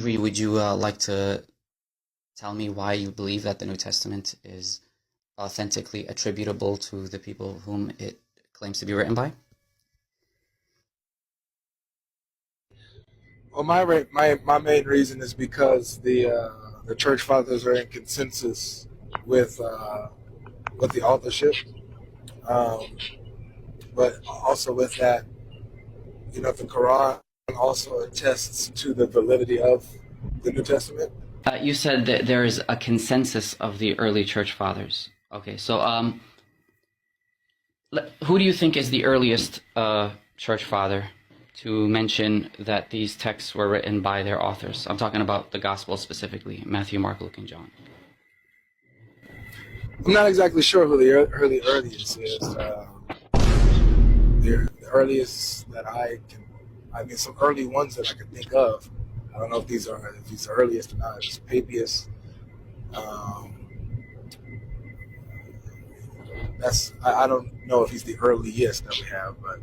Would you like to tell me why you believe that the New Testament is authentically attributable to the people whom it claims to be written by? Well, my main reason is because the church fathers are in consensus with the authorship, um, but also with that, the Quran also attests to the validity of the New Testament. You said that there is a consensus of the early church fathers. Okay, so who do you think is the earliest church father to mention that these texts were written by their authors? I'm talking about the Gospels specifically, Matthew, Mark, Luke, and John. I'm not exactly sure who the earliest is. The earliest that some early ones that I can think of. I don't know if these are earliest or not. It's Papias. I don't know if he's the earliest that we have, but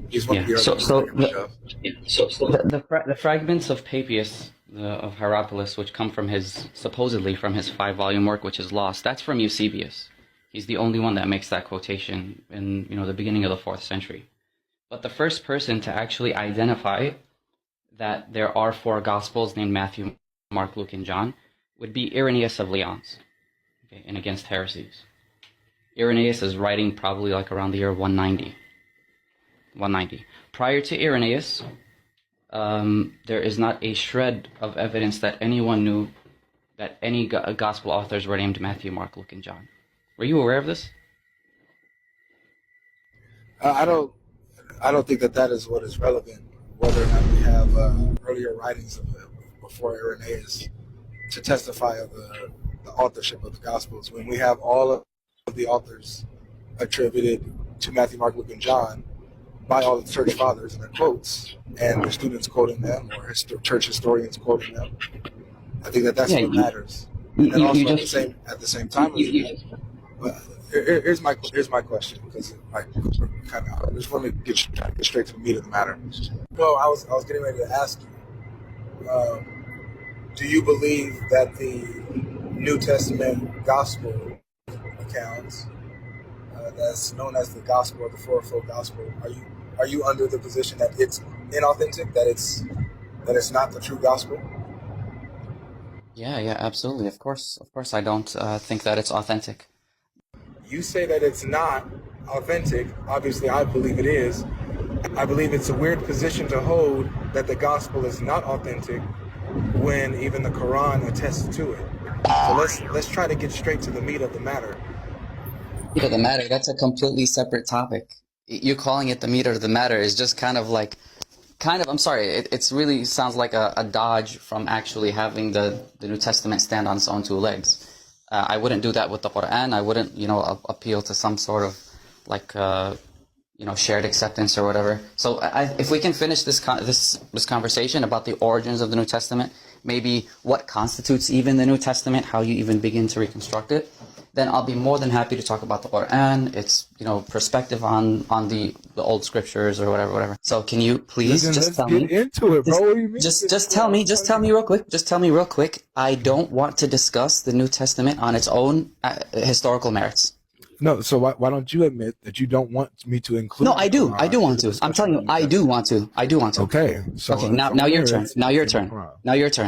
he's one of the earliest. The fragments of Papias of Hierapolis, which come from supposedly from his 5-volume work, which is lost, that's from Eusebius. He's the only one that makes that quotation in the beginning of the 4th century. But the first person to actually identify that there are 4 Gospels named Matthew, Mark, Luke, and John would be Irenaeus of Lyons, okay, in Against Heresies. Irenaeus is writing probably like around the year 190. Prior to Irenaeus, there is not a shred of evidence that anyone knew that any gospel authors were named Matthew, Mark, Luke, and John. Were you aware of this? I don't think that is what is relevant. Whether or not we have earlier writings before Irenaeus to testify of the authorship of the Gospels, when we have all of the authors attributed to Matthew, Mark, Luke, and John by all the church fathers in their quotes, and the students quoting them, or church historians quoting them. I think that's what matters. And then also at the same time, here's my question, because I just want to get straight to the meat of the matter. Well, I was getting ready to ask you, do you believe that the New Testament gospel accounts, that's known as the gospel or the fourfold gospel, are you under the position that it's inauthentic, that it's not the true gospel? Yeah, absolutely. Of course, I don't think that it's authentic. You say that it's not authentic. Obviously, I believe it is. I believe it's a weird position to hold, that the gospel is not authentic when even the Quran attests to it. So let's try to get straight to the meat of the matter. Meat of the matter, that's a completely separate topic. You calling it the meat of the matter is just I'm sorry, it really sounds like a dodge from actually having the New Testament stand on its own 2 legs. I wouldn't do that with the Quran. I wouldn't, appeal to some sort of shared acceptance or whatever. So if we can finish this conversation about the origins of the New Testament, maybe what constitutes even the New Testament, how you even begin to reconstruct it, then I'll be more than happy to talk about the Quran, its perspective on the old scriptures or whatever. So can you please just tell me? Into it, bro. Just tell me real quick. Just tell me real quick. I don't want to discuss the New Testament on its own historical merits. No, so why don't you admit that you don't want me to include? No, I do. I do want to. I'm telling you, I do want to. Okay. So okay. Now your turn. Now your turn.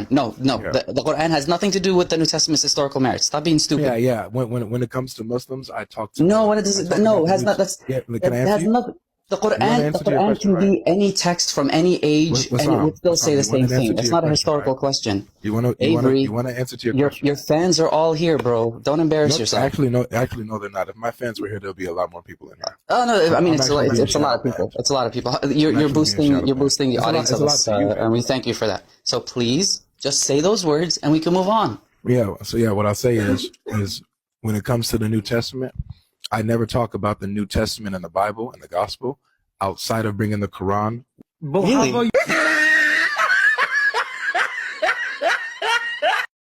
No. Yeah. The Quran has nothing to do with the New Testament's historical merits. Stop being stupid. Yeah. When it comes to Muslims, I talk to. No, when it does. No, it has not. Can I answer you? The Quran can be any text from any age, and it would still say the same thing. It's not a historical question. You want to answer to your question? Your fans are all here, bro. Don't embarrass yourself. Actually, no, they're not. If my fans were here, there'll be a lot more people in here. Oh no, I mean it's a lot of people. It's a lot of people. You're boosting the audience of us, and we thank you for that. So please, just say those words, and we can move on. Yeah. So what I'll say is when it comes to the New Testament, I never talk about the New Testament and the Bible and the Gospel outside of bringing the Quran. Really?